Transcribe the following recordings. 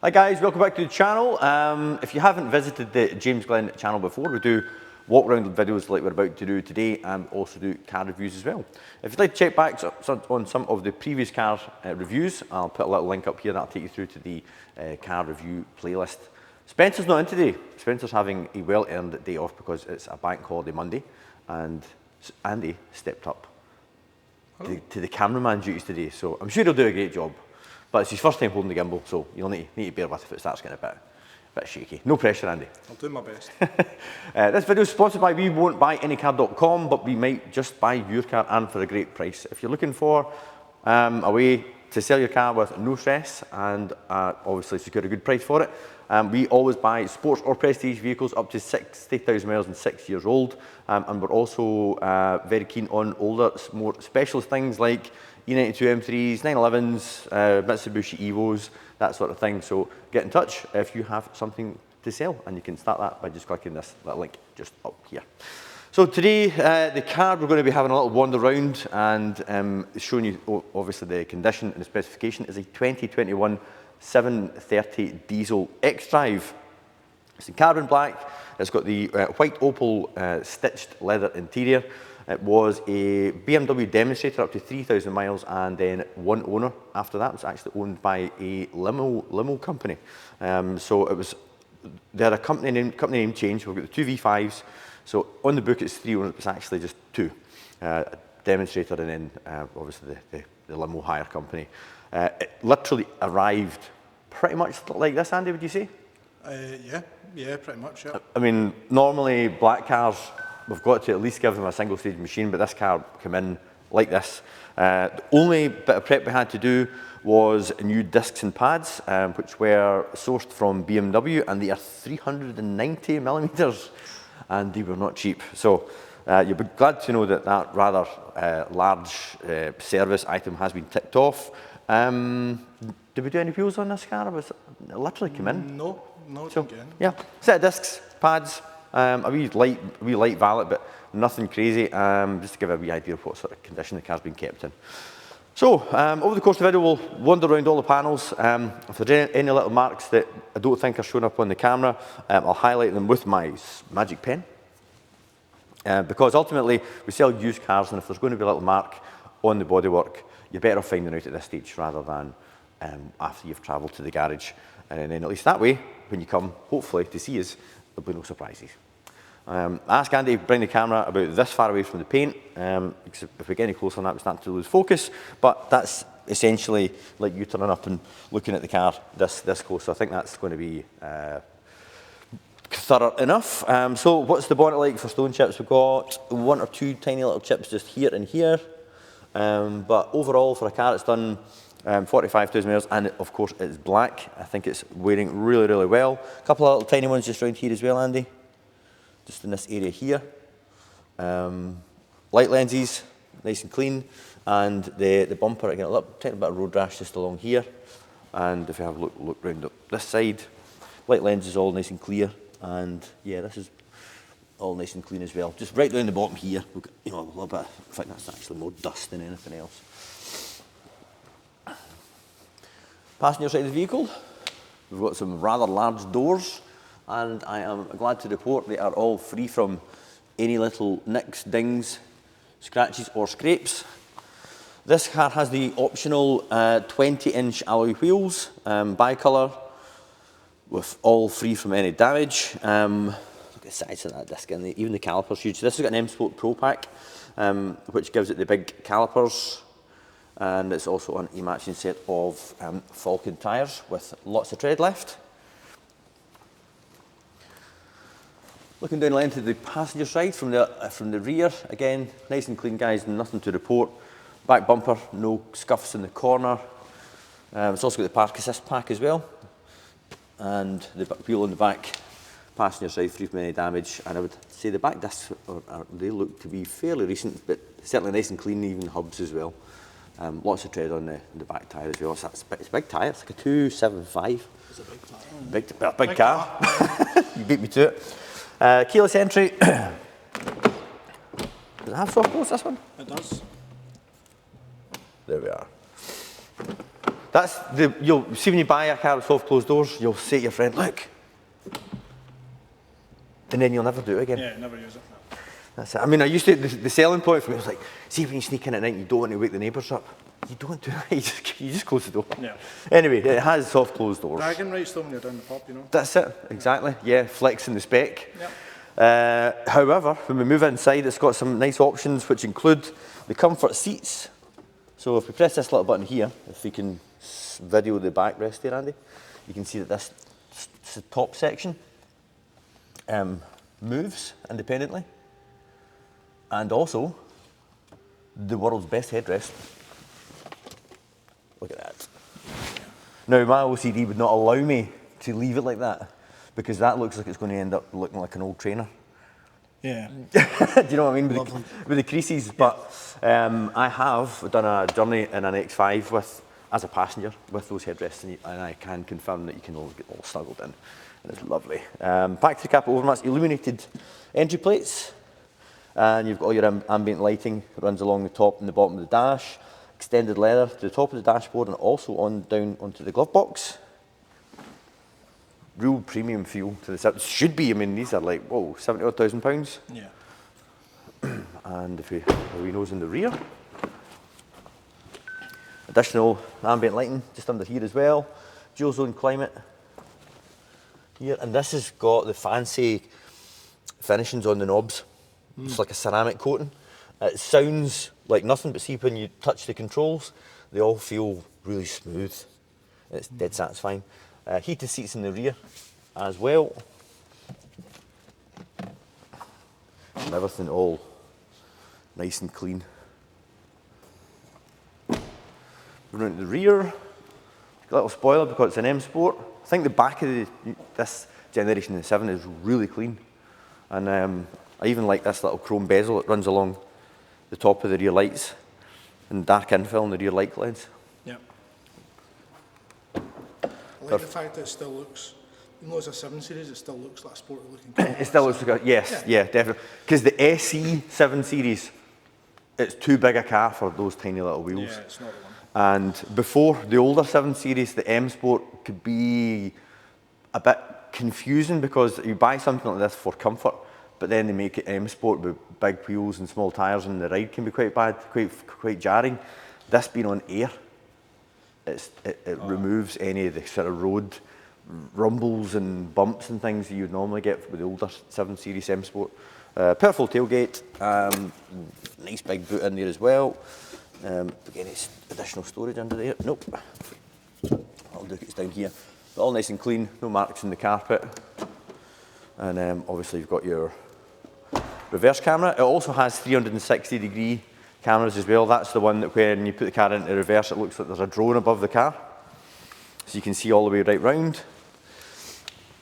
Hi guys, welcome back to the channel. If you haven't visited the James Glen channel before, we do walk around videos like we're about to do today and also do car reviews as well. If you'd like to check back on some of the previous car reviews, I'll put a little link up here that'll take you through to the car review playlist. Spencer's not in today. Spencer's having a well-earned day off because it's a bank holiday Monday, and Andy stepped up to the cameraman duties today, so I'm sure he'll do a great job. But it's his first time holding the gimbal, so you'll need to bear with if it starts getting a bit shaky. No pressure, Andy. I'll do my best. This video is sponsored by We Won't Buy Any Car.com, but we might just buy your car and for a great price. If you're looking for a way to sell your car with no stress and obviously secure a good price for it, we always buy sports or prestige vehicles up to 60,000 miles and 6 years old. And we're also very keen on older, more specialist things like E92 M3s, 911s, Mitsubishi Evos, that sort of thing. So get in touch if you have something to sell, and you can start that by just clicking this little link just up here. So today, the car, we're going to be having a little wander around and showing you obviously the condition and the specification is a 2021 730 diesel xDrive. It's in carbon black. It's got the white opal stitched leather interior. It was a BMW demonstrator up to 3,000 miles and then one owner after that. It was actually owned by a limo company. So it was, they had a company name change. We've got the two V5s. So on the book it's 3 owners, it's actually just 2. A demonstrator and then obviously the limo hire company. It literally arrived pretty much like this, Andy, would you say? Yeah, pretty much, yeah. I mean, normally black cars, we've got to at least give them a single stage machine, but this car came in like this. The only bit of prep we had to do was new discs and pads, which were sourced from BMW, and they are 390 millimeters, and they were not cheap. So you'll be glad to know that that rather large service item has been ticked off. Did we do any wheels on this car? Was it literally come in? No, So, again. yeah, set of discs, pads, a wee light valet, but nothing crazy, just to give a wee idea of what sort of condition the car's been kept in. So, over the course of the video, we'll wander around all the panels. If there's any little marks that I don't think are showing up on the camera, I'll highlight them with my magic pen. Because ultimately, we sell used cars, and if there's going to be a little mark on the bodywork, you're better off finding out at this stage rather than after you've travelled to the garage. And then at least that way, when you come, hopefully, to see us, there'll be no surprises. I asked Andy to bring the camera about this far away from the paint, because if we get any closer on that, we start to lose focus. But that's essentially like you turning up and looking at the car this close. So I think that's going to be thorough enough. So what's the bonnet like for stone chips? We've got 1 or 2 tiny little chips just here and here. But overall, for a car that's done 45,000 miles, and of course it's black, I think it's wearing really, really well. A couple of little tiny ones just around here as well, Andy. Just in this area here. Light lenses, nice and clean. And the bumper, again, a little tiny bit of road rash just along here. And if you have a look round up this side, light lenses all nice and clear. And yeah, this is all nice and clean as well. Just right down the bottom here, we've got, a little bit, I think that's actually more dust than anything else. Passenger side of the vehicle, we've got some rather large doors, and I am glad to report they are all free from any little nicks, dings, scratches or scrapes. This car has the optional 20-inch alloy wheels, bi-colour, with all free from any damage. Look at the size of that disc, and even the caliper's huge. This has got an M Sport Pro Pack, which gives it the big calipers. And it's also on a matching set of Falcon tyres with lots of tread left. Looking down the length of the passenger side from the rear, again, nice and clean, guys, nothing to report. Back bumper, no scuffs in the corner. It's also got the park assist pack as well. And the wheel on the back passenger side free from any damage. And I would say the back discs, they look to be fairly recent, but certainly nice and clean, even hubs as well. Lots of tread on the back tyre as well. So it's a big tyre, it's like a 275. It's a big tyre. Big car. You beat me to it. Keyless entry. Does it have soft close, this one? It does. There we are. That's you'll see when you buy a car with soft closed doors, you'll say to your friend, look. And then you'll never do it again. Yeah, never use it. No. That's it. I mean, I used to, the selling point for me was like, see when you sneak in at night and you don't want to wake the neighbours up. You don't do that, you just close the door. Yeah. Anyway, it has soft closed doors. Bragging rights though when you're down the pub, you know. That's it, exactly. Yeah, flexing the spec. Yep. However, when we move inside, it's got some nice options which include the comfort seats. So if we press this little button here, if we can video the backrest there, Andy, you can see that this top section moves independently. And also, the world's best headrest. Look at that. Now, my OCD would not allow me to leave it like that because that looks like it's going to end up looking like an old trainer. Yeah. Do you know what I mean? With the creases. But I have done a journey in an X5 as a passenger with those headrests, and I can confirm that you can all get all snuggled in. And it's lovely. Factory cap overmats, illuminated entry plates. And you've got all your ambient lighting that runs along the top and the bottom of the dash. Extended leather to the top of the dashboard and also down onto the glove box. Real premium feel to this. It should be, I mean, these are like, whoa, £70,000. Yeah. And if we have a wee nose in the rear. Additional ambient lighting just under here as well. Dual zone climate here. And this has got the fancy finishings on the knobs. It's like a ceramic coating. It sounds like nothing, but see when you touch the controls, they all feel really smooth. It's dead satisfying. Heated seats in the rear as well. And everything all nice and clean. Moving into the rear, a little spoiler because it's an M Sport. I think the back of this generation of the 7 is really clean. And I even like this little chrome bezel that runs along the top of the rear lights and dark infill in the rear light lens. Yep. I like the fact that it still looks, even though it's a 7 Series, it still looks like a sporty looking car. It still looks like a, yes, yeah, definitely. Because the SE 7 Series, it's too big a car for those tiny little wheels. Yeah, it's not the one. And before the older 7 Series, the M Sport could be a bit confusing because you buy something like this for comfort, but then they make it M Sport with big wheels and small tyres, and the ride can be quite bad, quite jarring. This being on air, it removes any of the sort of road rumbles and bumps and things that you'd normally get with the older 7 Series M Sport. Powerful tailgate, nice big boot in there as well. Again, it's additional storage under there. Nope. I'll do it's down here. But all nice and clean, no marks in the carpet. And obviously you've got your reverse camera. It also has 360-degree cameras as well. That's the one that when you put the car into reverse, it looks like there's a drone above the car. So you can see all the way right round.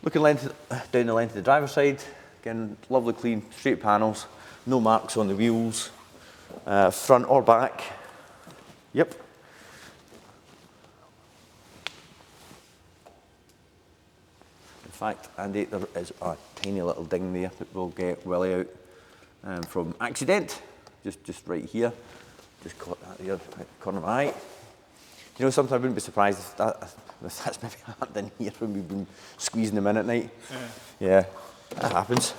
Looking down the length of the driver's side. Again, lovely clean, straight panels. No marks on the wheels, front or back. Yep. In fact, Andy, there is a tiny little ding there that will get Willie out from accident. Just right here. Just caught that there, right corner of my eye. You know, sometimes I wouldn't be surprised if that's maybe happened in here when we've been squeezing them in at night. Yeah, that happens.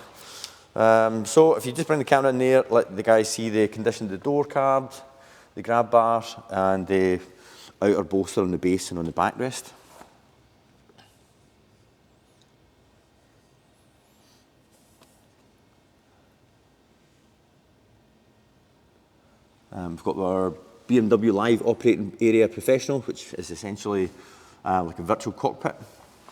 So if you just bring the camera in there, let the guys see the condition of the door card, the grab bars, and the outer bolster on the base and on the backrest. We've got our BMW Live Operating Area Professional, which is essentially like a virtual cockpit.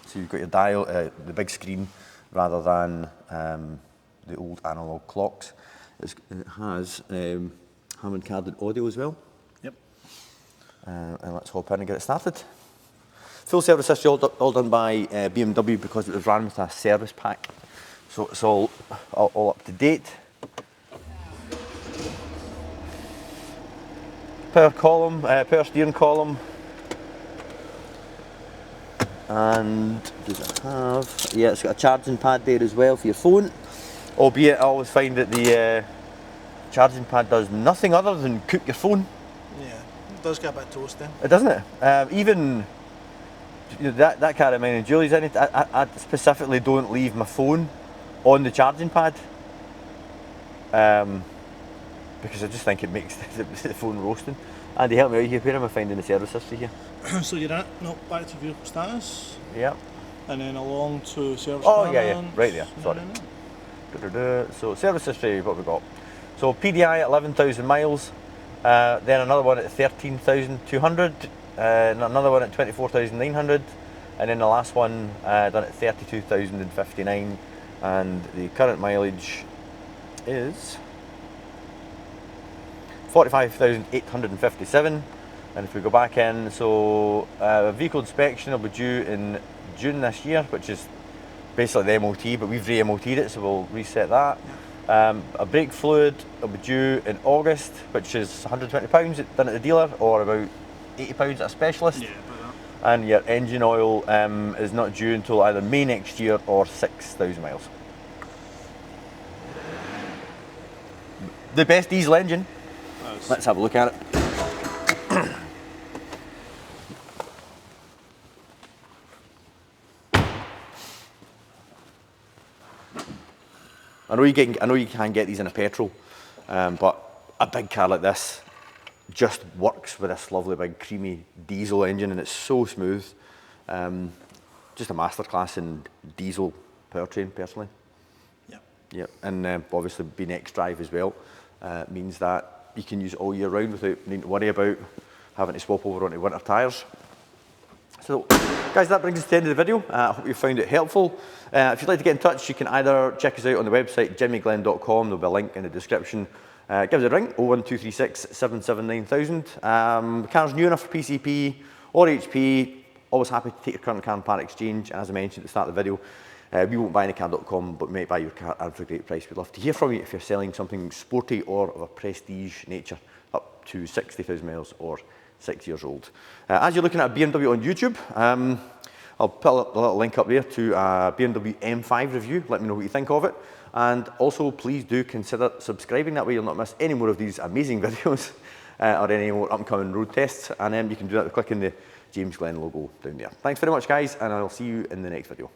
So you've got your dial, the big screen, rather than the old analog clocks. It has Hammond carded audio as well. Yep. And let's hop in and get it started. Full service history all done by BMW because it was run with a service pack. So it's all up to date. Power column, power steering column. And does it have, yeah, it's got a charging pad there as well for your phone. Albeit I always find that the charging pad does nothing other than cook your phone. Yeah, It does get a bit toasty. It doesn't it? Even that car of mine and Julie's in it. I specifically don't leave my phone on the charging pad because I just think it makes the phone roasting. Andy, help me out here. Where am I finding the service history here? So you're in it, no, back to vehicle status. Yep. And then along to service. Oh yeah, right there. Sorry. So service history, what we got? So PDI at 11,000 miles, then another one at 13,200, another one at 24,900, and then the last one done at 32,059, and the current mileage is 45,857. And if we go back in, so vehicle inspection will be due in June this year, which is basically the MOT, but we've re-MOT'd it, so we'll reset that. A brake fluid will be due in August, which is £120 done at the dealer, or about £80 at a specialist. Yeah, about that. And your engine oil is not due until either May next year or 6,000 miles. The best diesel engine. Let's have a look at it. I know you can get these in a petrol, but a big car like this just works with this lovely big creamy diesel engine, and it's so smooth. Just a masterclass in diesel powertrain, personally. Yep. Yep, and obviously being xDrive as well means that you can use it all year round without needing to worry about having to swap over onto winter tyres. So, guys, that brings us to the end of the video. I hope you found it helpful. If you'd like to get in touch, you can either check us out on the website, jimmyglen.com. There'll be a link in the description. Give us a ring, 01236 779 9000. Car's new enough for PCP or HP. Always happy to take your current car and part exchange. And as I mentioned at the start of the video, we won't buy anycar.com, but we might buy your car and for a great price. We'd love to hear from you if you're selling something sporty or of a prestige nature, up to 60,000 miles or 6 years old. As you're looking at a BMW on YouTube, I'll put a little link up there to a BMW M5 review. Let me know what you think of it. And also, please do consider subscribing. That way you'll not miss any more of these amazing videos or any more upcoming road tests. And you can do that by clicking the James Glen logo down there. Thanks very much, guys, and I'll see you in the next video.